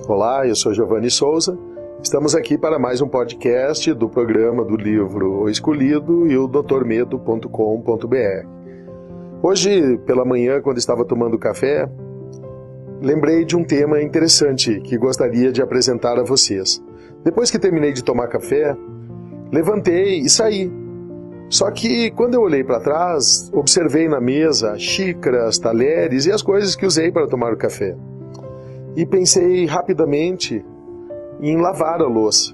Olá, eu sou Giovanni Souza. Estamos aqui para mais um podcast do programa do livro O Escolhido e o drmedo.com.br. Hoje, pela manhã, quando estava tomando café, lembrei de um tema interessante que gostaria de apresentar a vocês. Depois que terminei de tomar café, levantei e saí. Só que, quando eu olhei para trás, observei na mesa xícaras, talheres e as coisas que usei para tomar o café. E pensei rapidamente em lavar a louça.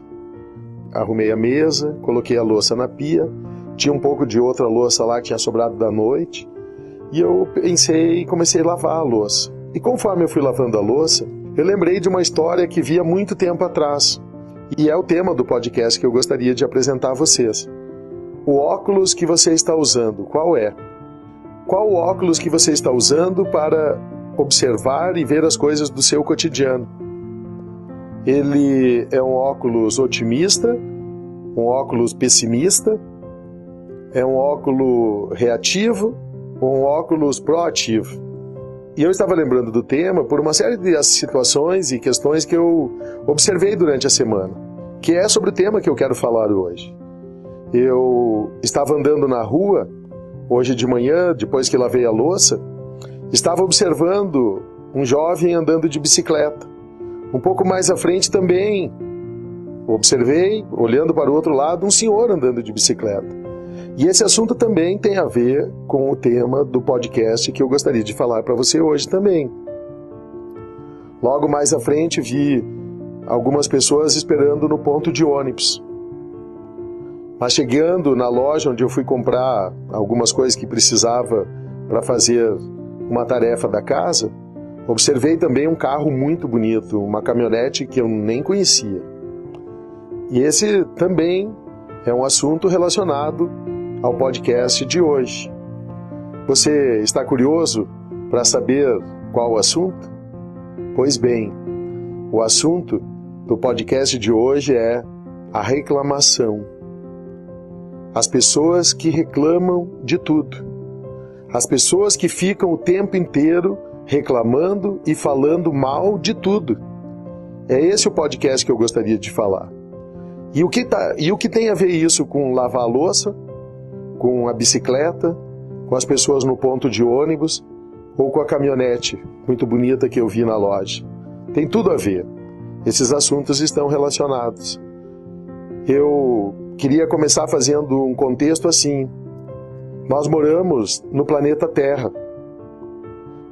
Arrumei a mesa, coloquei a louça na pia, tinha um pouco de outra louça lá que tinha sobrado da noite, e eu pensei e comecei a lavar a louça. E conforme eu fui lavando a louça, eu lembrei de uma história que vi há muito tempo atrás, e é o tema do podcast que eu gostaria de apresentar a vocês. O óculos que você está usando, qual é? Qual o óculos que você está usando para observar e ver as coisas do seu cotidiano? Ele é um óculos otimista, um óculos pessimista, é um óculos reativo ou um óculos proativo? E eu estava lembrando do tema por uma série de situações e questões que eu observei durante a semana, que é sobre o tema que eu quero falar hoje. Eu estava andando na rua, hoje de manhã, depois que lavei a louça, estava observando um jovem andando de bicicleta. Um pouco mais à frente também, observei, olhando para o outro lado, um senhor andando de bicicleta. E esse assunto também tem a ver com o tema do podcast que eu gostaria de falar para você hoje também. Logo mais à frente vi algumas pessoas esperando no ponto de ônibus. Mas chegando na loja onde eu fui comprar algumas coisas que precisava para fazer uma tarefa da casa, observei também um carro muito bonito, uma caminhonete que eu nem conhecia. E esse também é um assunto relacionado ao podcast de hoje. Você está curioso para saber qual o assunto? Pois bem, o assunto do podcast de hoje é a reclamação. As pessoas que reclamam de tudo. As pessoas que ficam o tempo inteiro reclamando e falando mal de tudo. É esse o podcast que eu gostaria de falar. E o que tem a ver isso com lavar a louça, com a bicicleta, com as pessoas no ponto de ônibus ou com a caminhonete muito bonita que eu vi na loja? Tem tudo a ver. Esses assuntos estão relacionados. Eu queria começar fazendo um contexto assim. Nós moramos no planeta Terra.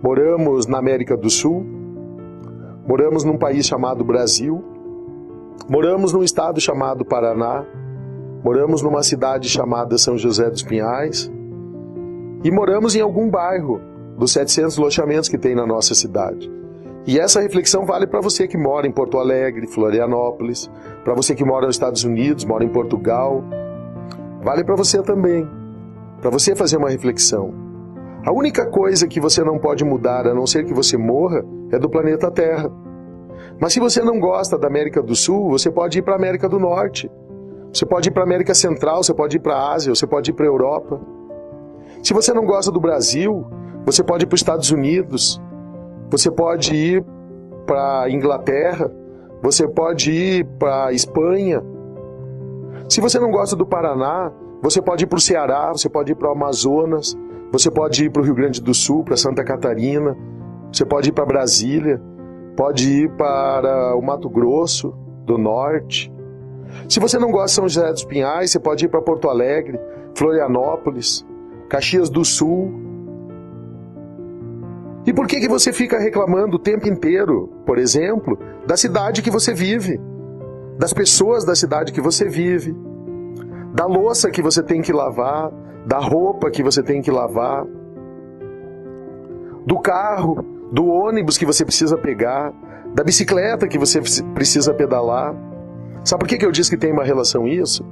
Moramos na América do Sul. Moramos num país chamado Brasil. Moramos num estado chamado Paraná. Moramos numa cidade chamada São José dos Pinhais. E moramos em algum bairro dos 700 loteamentos que tem na nossa cidade. E essa reflexão vale para você que mora em Porto Alegre, Florianópolis, para você que mora nos Estados Unidos, mora em Portugal. Vale para você também, para você fazer uma reflexão. A única coisa que você não pode mudar, a não ser que você morra, é do planeta Terra. Mas se você não gosta da América do Sul, você pode ir para a América do Norte. Você pode ir para a América Central, você pode ir para a Ásia, você pode ir para a Europa. Se você não gosta do Brasil, você pode ir para os Estados Unidos. Você pode ir para a Inglaterra, você pode ir para a Espanha. Se você não gosta do Paraná, você pode ir para o Ceará, você pode ir para o Amazonas, você pode ir para o Rio Grande do Sul, para Santa Catarina, você pode ir para Brasília, pode ir para o Mato Grosso do Norte. Se você não gosta de São José dos Pinhais, você pode ir para Porto Alegre, Florianópolis, Caxias do Sul. E por que você fica reclamando o tempo inteiro, por exemplo, da cidade que você vive, das pessoas da cidade que você vive, da louça que você tem que lavar, da roupa que você tem que lavar, do carro, do ônibus que você precisa pegar, da bicicleta que você precisa pedalar? Sabe por que eu disse que tem uma relação isso?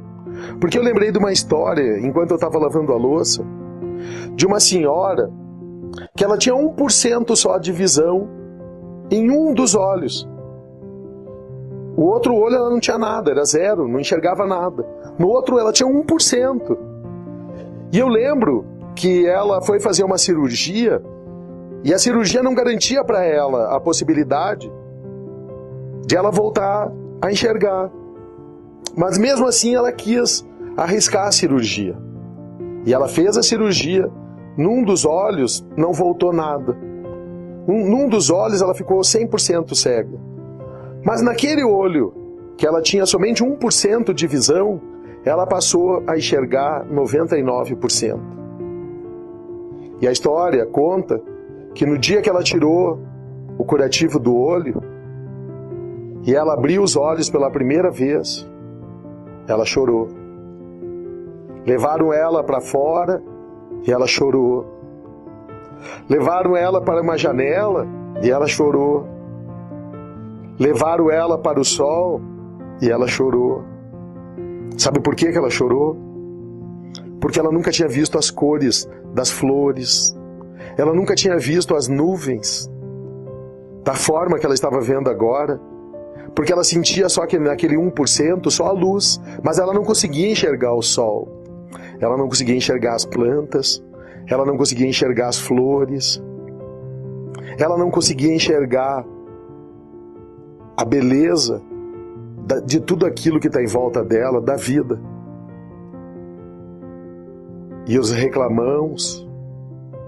Porque eu lembrei de uma história, enquanto eu estava lavando a louça, de uma senhora que ela tinha 1% só de visão em um dos olhos. O outro olho ela não tinha nada, era zero, não enxergava nada. No outro ela tinha 1%. E eu lembro que ela foi fazer uma cirurgia e a cirurgia não garantia para ela a possibilidade de ela voltar a enxergar. Mas mesmo assim ela quis arriscar a cirurgia. E ela fez a cirurgia. Num dos olhos não voltou nada. Num dos olhos ela ficou 100% cega. Mas naquele olho, que ela tinha somente 1% de visão, ela passou a enxergar 99%. E a história conta que no dia que ela tirou o curativo do olho, e ela abriu os olhos pela primeira vez, ela chorou. Levaram ela para fora e ela chorou. Levaram ela para uma janela e ela chorou. Levaram ela para o sol e ela chorou. Sabe por que ela chorou? Porque ela nunca tinha visto as cores das flores. Ela nunca tinha visto as nuvens da forma que ela estava vendo agora. Porque ela sentia só que naquele 1% só a luz, mas ela não conseguia enxergar o sol. Ela não conseguia enxergar as plantas, ela não conseguia enxergar as flores, ela não conseguia enxergar a beleza de tudo aquilo que está em volta dela, da vida. E os reclamãos,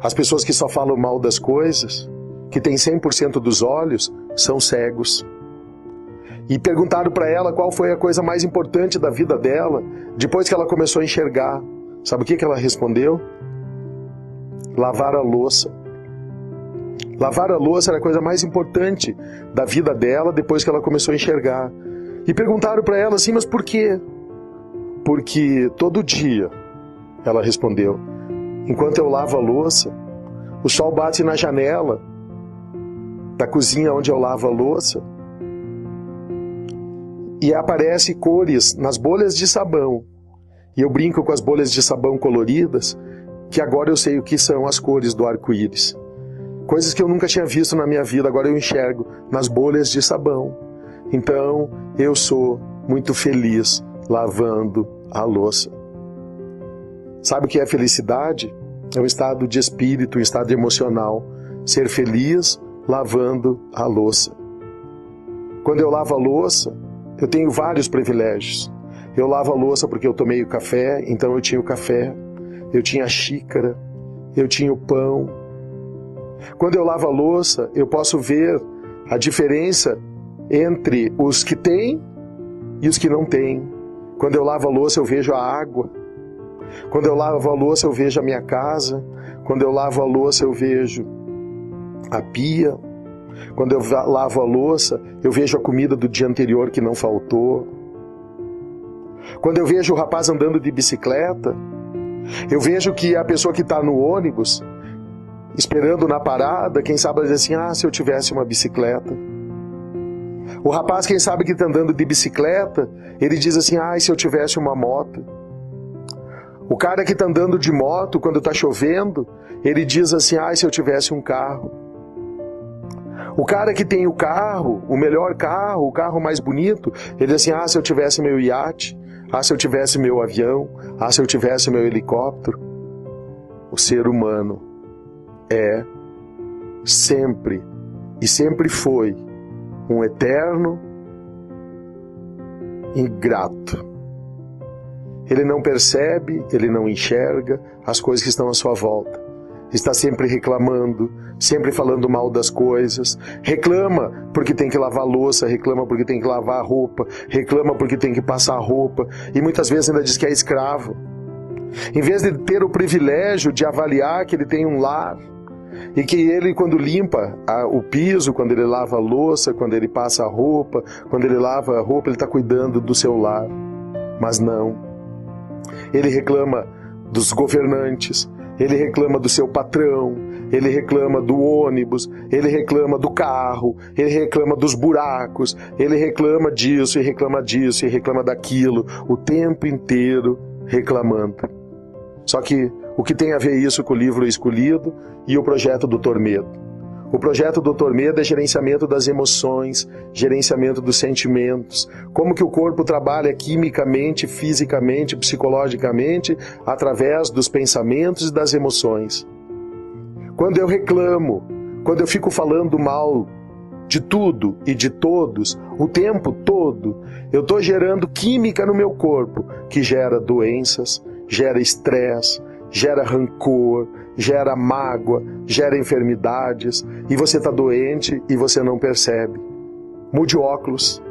as pessoas que só falam mal das coisas, que têm 100% dos olhos, são cegos. E perguntaram para ela qual foi a coisa mais importante da vida dela, depois que ela começou a enxergar. Sabe o que ela respondeu? Lavar a louça. Lavar a louça era a coisa mais importante da vida dela, depois que ela começou a enxergar. E perguntaram para ela assim, mas por quê? Porque todo dia, ela respondeu, enquanto eu lavo a louça, o sol bate na janela da cozinha onde eu lavo a louça, e aparece cores nas bolhas de sabão. E eu brinco com as bolhas de sabão coloridas, que agora eu sei o que são as cores do arco-íris. Coisas que eu nunca tinha visto na minha vida, agora eu enxergo nas bolhas de sabão. Então, eu sou muito feliz lavando a louça. Sabe o que é felicidade? É um estado de espírito, um estado emocional. Ser feliz lavando a louça. Quando eu lavo a louça, eu tenho vários privilégios. Eu lavo a louça porque eu tomei o café, então eu tinha o café, eu tinha a xícara, eu tinha o pão. Quando eu lavo a louça, eu posso ver a diferença entre os que têm e os que não têm. Quando eu lavo a louça, eu vejo a água. Quando eu lavo a louça, eu vejo a minha casa. Quando eu lavo a louça, eu vejo a pia. Quando eu lavo a louça, eu vejo a comida do dia anterior que não faltou. Quando eu vejo o rapaz andando de bicicleta, eu vejo que a pessoa que está no ônibus, esperando na parada, quem sabe diz assim, se eu tivesse uma bicicleta. O rapaz, quem sabe que está andando de bicicleta, ele diz assim, se eu tivesse uma moto. O cara que está andando de moto, quando está chovendo, ele diz assim, se eu tivesse um carro. O cara que tem o carro, o melhor carro, o carro mais bonito, ele diz assim, se eu tivesse meu iate, se eu tivesse meu avião, se eu tivesse meu helicóptero. O ser humano é sempre, e sempre foi, um eterno ingrato. Ele não percebe, ele não enxerga as coisas que estão à sua volta. Está sempre reclamando, sempre falando mal das coisas. Reclama porque tem que lavar a louça, reclama porque tem que lavar a roupa, reclama porque tem que passar a roupa. E muitas vezes ainda diz que é escravo. Em vez de ter o privilégio de avaliar que ele tem um lar, e que ele, quando limpa o piso, quando ele lava a louça, quando ele passa a roupa, quando ele lava a roupa, ele está cuidando do seu lar. Mas não. Ele reclama dos governantes, ele reclama do seu patrão, ele reclama do ônibus, ele reclama do carro, ele reclama dos buracos, ele reclama disso e reclama disso e reclama daquilo, o tempo inteiro reclamando. Só que o que tem a ver isso com o livro Escolhido e o projeto Dr. Medo? O projeto Dr. Medo é gerenciamento das emoções, gerenciamento dos sentimentos, como que o corpo trabalha quimicamente, fisicamente, psicologicamente, através dos pensamentos e das emoções. Quando eu reclamo, quando eu fico falando mal de tudo e de todos, o tempo todo, eu estou gerando química no meu corpo que gera doenças, gera estresse, gera rancor, gera mágoa, gera enfermidades, e você está doente e você não percebe. Mude o óculos.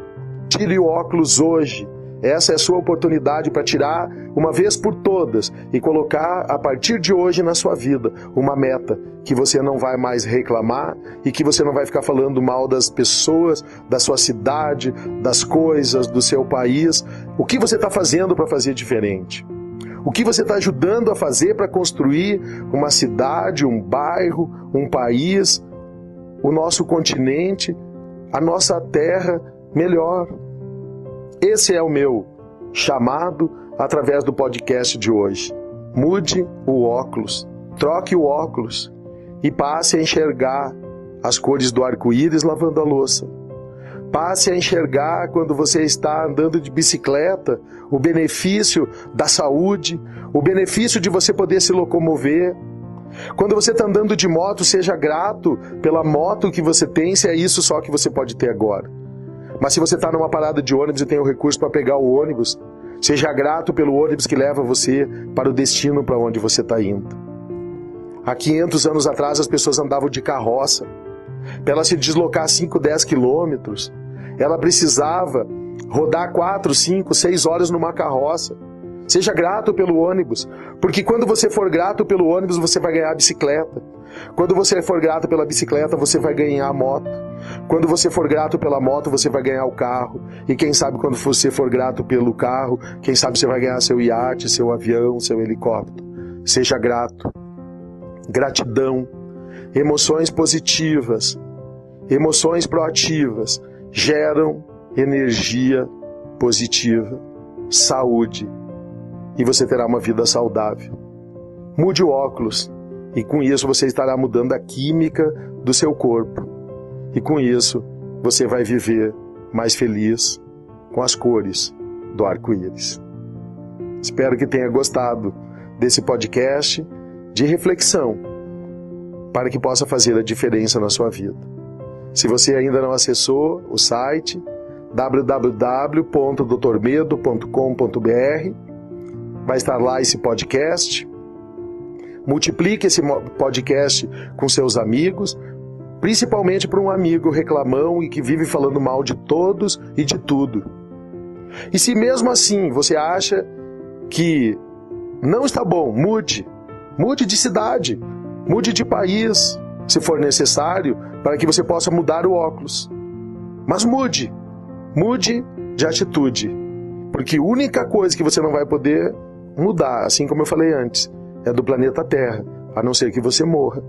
Tire o óculos hoje. Essa é a sua oportunidade para tirar uma vez por todas e colocar a partir de hoje na sua vida uma meta que você não vai mais reclamar e que você não vai ficar falando mal das pessoas, da sua cidade, das coisas, do seu país. O que você está fazendo para fazer diferente? O que você está ajudando a fazer para construir uma cidade, um bairro, um país, o nosso continente, a nossa terra melhor? Esse é o meu chamado através do podcast de hoje. Mude o óculos, troque o óculos e passe a enxergar as cores do arco-íris lavando a louça. Passe a enxergar quando você está andando de bicicleta, o benefício da saúde, o benefício de você poder se locomover. Quando você está andando de moto, seja grato pela moto que você tem, se é isso só que você pode ter agora. Mas se você está numa parada de ônibus e tem o recurso para pegar o ônibus, seja grato pelo ônibus que leva você para o destino para onde você está indo. Há 500 anos atrás as pessoas andavam de carroça. Para ela se deslocar 5, 10 quilômetros, ela precisava rodar 4, 5, 6 horas numa carroça. Seja grato pelo ônibus, porque quando você for grato pelo ônibus, você vai ganhar a bicicleta. Quando você for grato pela bicicleta, você vai ganhar a moto. Quando você for grato pela moto, você vai ganhar o carro. E quem sabe quando você for grato pelo carro, quem sabe você vai ganhar seu iate, seu avião, seu helicóptero. Seja grato. Gratidão. Emoções positivas, emoções proativas geram energia positiva, saúde, e você terá uma vida saudável. Mude o óculos e com isso você estará mudando a química do seu corpo. E com isso você vai viver mais feliz com as cores do arco-íris. Espero que tenha gostado desse podcast de reflexão, para que possa fazer a diferença na sua vida. Se você ainda não acessou o site www.doutormedo.com.br, vai estar lá esse podcast. Multiplique esse podcast com seus amigos, principalmente para um amigo reclamão e que vive falando mal de todos e de tudo. E se mesmo assim você acha que não está bom, mude. Mude de cidade. Mude de país, se for necessário, para que você possa mudar o óculos. Mas mude de atitude. Porque a única coisa que você não vai poder mudar, assim como eu falei antes, é do planeta Terra, a não ser que você morra.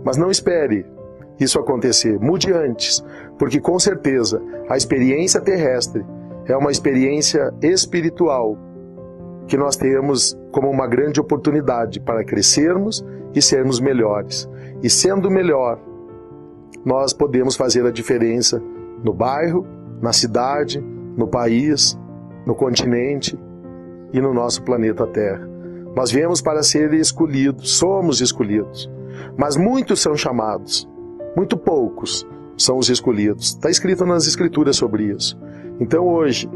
Mas não espere isso acontecer, mude antes, porque com certeza a experiência terrestre é uma experiência espiritual que nós temos como uma grande oportunidade para crescermos e sermos melhores. E sendo melhor, nós podemos fazer a diferença no bairro, na cidade, no país, no continente e no nosso planeta Terra. Nós viemos para ser escolhidos, somos escolhidos, mas muitos são chamados, muito poucos são os escolhidos. Está escrito nas Escrituras sobre isso. Então hoje,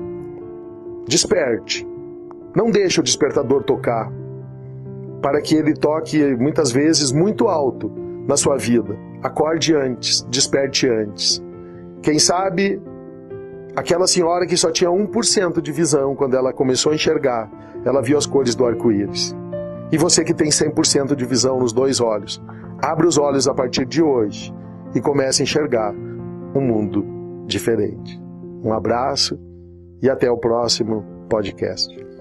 desperte, não deixe o despertador tocar, para que ele toque muitas vezes muito alto na sua vida. Acorde antes, desperte antes. Quem sabe aquela senhora que só tinha 1% de visão quando ela começou a enxergar, ela viu as cores do arco-íris. E você que tem 100% de visão nos 2 olhos, abra os olhos a partir de hoje e comece a enxergar um mundo diferente. Um abraço e até o próximo podcast.